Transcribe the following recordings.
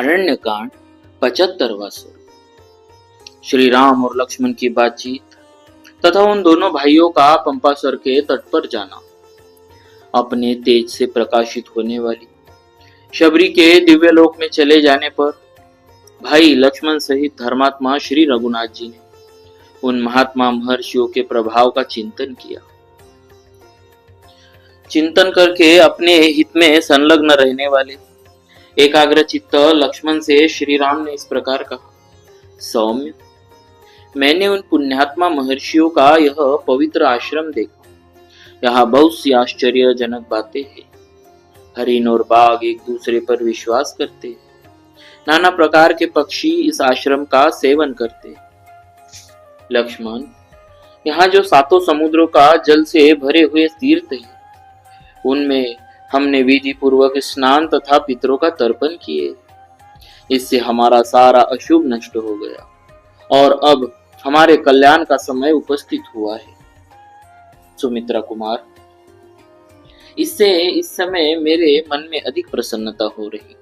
अरण्य कांड 75वां सर्ग। श्री राम और लक्ष्मण की बातचीत तथा उन दोनों भाइयों का पंपासर के तट पर जाना। अपने तेज से प्रकाशित होने वाली शबरी के दिव्य लोक में चले जाने पर भाई लक्ष्मण सहित धर्मात्मा श्री रघुनाथ जी ने उन महात्मा महर्षियों के प्रभाव का चिंतन किया। चिंतन करके अपने हित में संलग्न रहने वाले एकाग्र चित्त लक्ष्मण से श्री राम ने इस प्रकार कहा, सौम्य, मैंने उन पुण्यात्मा महर्षियों का यह पवित्र आश्रम देखा। यहाँ बहुत सी आश्चर्यजनक बातें हैं। हरिण और बाघ एक दूसरे पर विश्वास करते हैं। नाना प्रकार के पक्षी इस आश्रम का सेवन करते हैं। लक्ष्मण, यहाँ जो सातों समुद्रों का जल से भरे हुए तीर्थ हैं, उनमें हमने विधि पूर्वक स्नान तथा पितरों का तर्पण किए। इससे हमारा सारा अशुभ नष्ट हो गया और अब हमारे कल्याण का समय उपस्थित हुआ है। सुमित्रा कुमार, इससे इस समय मेरे मन में अधिक प्रसन्नता हो रही।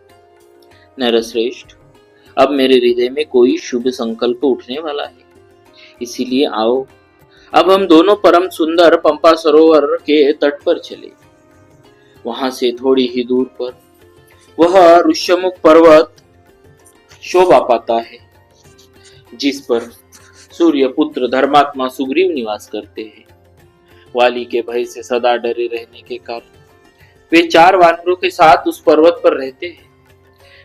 नरश्रेष्ठ, अब मेरे हृदय में कोई शुभ संकल्प उठने वाला है। इसीलिए आओ, अब हम दोनों परम सुंदर पंपा सरोवर के तट पर चले। वहां से थोड़ी ही दूर पर वह ऋष्यमुख पर्वत शोभा पाता है, जिस पर सूर्य पुत्र धर्मात्मा सुग्रीव निवास करते हैं। वाली के भय से सदा डरे रहने के कारण वे 4 वानरों के साथ उस पर्वत पर रहते हैं।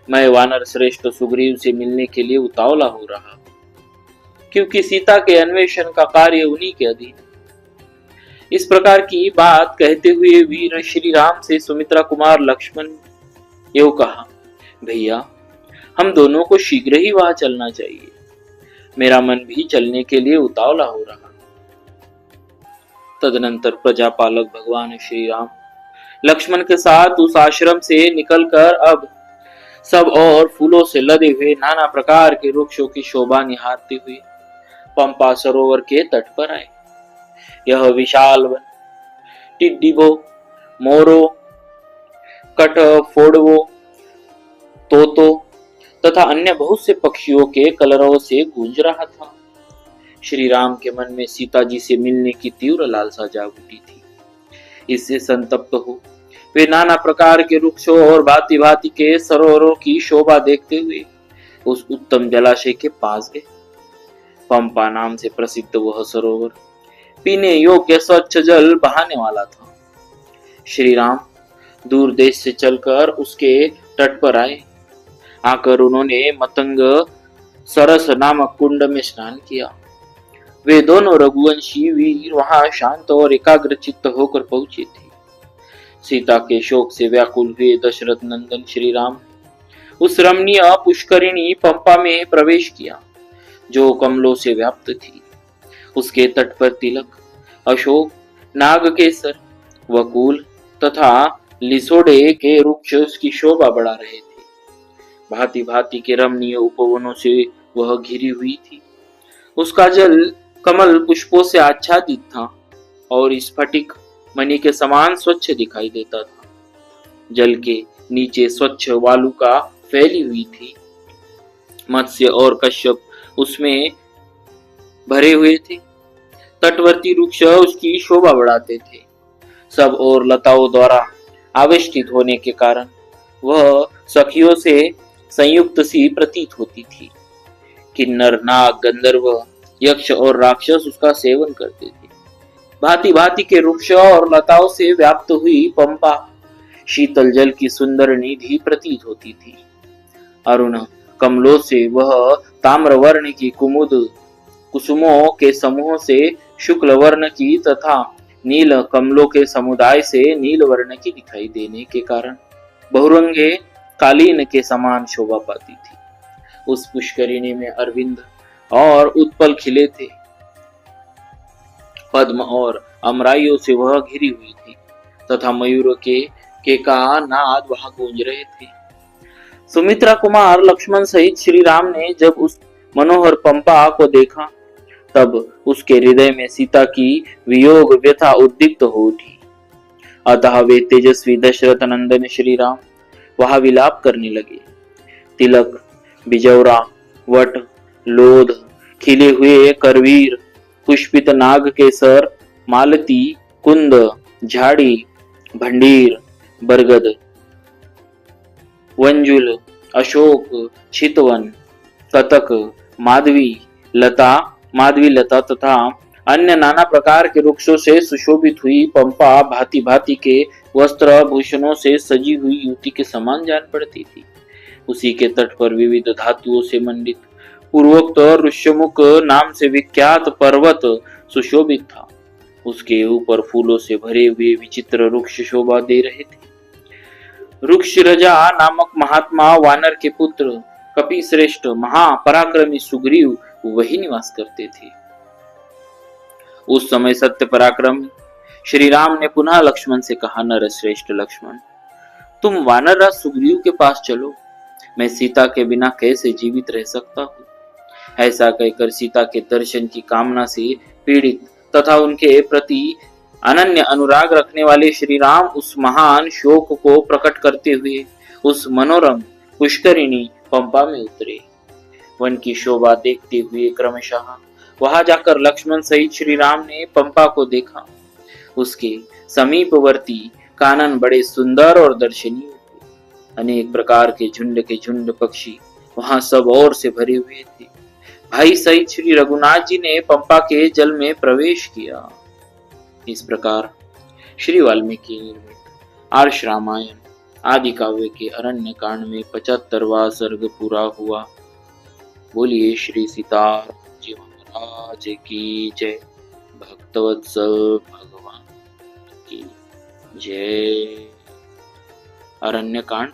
मैं वानर श्रेष्ठ सुग्रीव से मिलने के लिए उतावला हो रहा, क्योंकि सीता के अन्वेषण का कार्य उन्हीं के अधीन। इस प्रकार की बात कहते हुए वीर श्री राम से सुमित्रा कुमार लक्ष्मण यो कहा, भैया, हम दोनों को शीघ्र ही वहां चलना चाहिए। मेरा मन भी चलने के लिए उतावला हो रहा। तदनंतर प्रजापालक भगवान श्री राम लक्ष्मण के साथ उस आश्रम से निकलकर अब सब और फूलों से लदे हुए नाना प्रकार के वृक्षों की शोभा निहारते हुए पंपा सरोवर के तट पर आए। यह विशाल वन टिड्डिबो, मोरों, कट फोड़वो, तोतो तथा अन्य बहुत से पक्षियों के कलरवों से गूंज रहा था। श्री राम के मन में सीता जी से मिलने की तीव्र लालसा जाग उठी थी। इससे संतप्त हो वे नाना प्रकार के वृक्षों और भांति भांति के सरोवरों की शोभा देखते हुए उस उत्तम जलाशय के पास गए। पंपा नाम से प्रसिद्ध वह सरोवर पीने योग्य स्वच्छ जल बहाने वाला था। श्री राम दूर देश से चलकर उसके तट पर आए। आकर उन्होंने मतंग सरस नामक कुंड में स्नान किया। वे दोनों रघुवंशी वीर वहां शांत और एकाग्र चित्त होकर पहुंचे थे। सीता के शोक से व्याकुल हुए दशरथ नंदन श्री राम उस रमणीय पुष्करिणी पंपा में प्रवेश किया, जो कमलों से व्याप्त थी। उसके तट पर तिलक, अशोक, नागकेसर, वकुल तथा लिसोड़े के वृक्ष उसकी शोभा बढ़ा रहे थे। भांति भांति के रमणीय उपवनों से वह घिरी हुई थी। उसका जल कमल पुष्पों से आच्छादित था और स्फटिक मणि के समान स्वच्छ दिखाई देता था। जल के नीचे स्वच्छ वालुका फैली हुई थी। मत्स्य और कश्यप उसमें भरे हुए थे। तटवर्ती वृक्ष उसकी शोभा बढ़ाते थे। सब और लताओं द्वारा आवेष्टित होने के कारण वह सखियों से संयुक्त सी प्रतीत होती थी। किन्नर, नाग, गंधर्व, यक्ष और राक्षस उसका सेवन करते थे। भांति भांति के वृक्ष और लताओं से व्याप्त हुई पंपा शीतल जल की सुंदर निधि प्रतीत होती थी। अरुण कमलों से वह ताम्र वर्ण की कुमुद कुसुमों के समूह से शुक्ल वर्ण की तथा नील कमलों के समुदाय से नील वर्ण की दिखाई देने के कारण बहुरंगे कालीन के समान शोभा पाती थी। उस पुष्करिणी में अरविंद और उत्पल खिले थे। पद्म और अमराइयों से वह घिरी हुई थी तथा मयूरों के का नाद वहां गूंज रहे थे। सुमित्रा कुमार लक्ष्मण सहित श्री राम ने जब उस मनोहर पंपा को देखा, तब उसके हृदय में सीता की वियोग व्यथा उद्दीप्त हो उठी। अतः वे तेजस्वी दशरथ नंदन श्री राम वहां विलाप करने लगे। तिलक, बिजौरा, वट, लोध, खिले हुए करवीर, पुष्पित नाग केसर, मालती, कुंद, झाड़ी, भंडीर, बरगद, वंजुल, अशोक, चितवन, कतक, माधवी माधवी लता तथा अन्य नाना प्रकार के वृक्षों से सुशोभित हुई पंपा भांति भांति के वस्त्र आभूषणों से सजी हुई युवती के समान जान पड़ती थी। उसी के तट पर विविध धातुओं से मंडित पूर्वोक्त ऋष्यमुख नाम से विख्यात पर्वत सुशोभित था। उसके ऊपर फूलों से भरे हुए विचित्र वृक्ष शोभा दे रहे थे। वृक्ष रजा नामक महात्मा वानर के पुत्र कपि श्रेष्ठ महापराक्रमी सुग्रीव वही निवास करते थे। उस समय सत्य पराक्रम श्री राम ने पुनः लक्ष्मण से कहा, नर श्रेष्ठ लक्ष्मण, तुम वानरराज सुग्रीव के पास चलो, मैं सीता के बिना कैसे जीवित रह सकता हूँ। ऐसा कहकर सीता के दर्शन की कामना से पीड़ित तथा उनके प्रति अनन्य अनुराग रखने वाले श्री राम उस महान शोक को प्रकट करते हुए उस मनोरम पुष्करिणी पंपा में उतरे। वन की शोभा देखते हुए क्रमशः वहां जाकर लक्ष्मण सहित श्री राम ने पंपा को देखा। उसके समीपवर्ती कानन बड़े सुंदर और दर्शनीय थे। अनेक प्रकार के झुंड पक्षी वहां सब ओर से भरे हुए थे। भाई सहित श्री रघुनाथ जी ने पंपा के जल में प्रवेश किया। इस प्रकार श्री वाल्मीकि निर्मित आर्ष रामायण आदि काव्य के अरण्य कांड में 75वां सर्ग पूरा हुआ। बोलिए श्री सीताराम जी महाराज की जय। भक्तवत्सल भगवान की जय। अरण्य कांड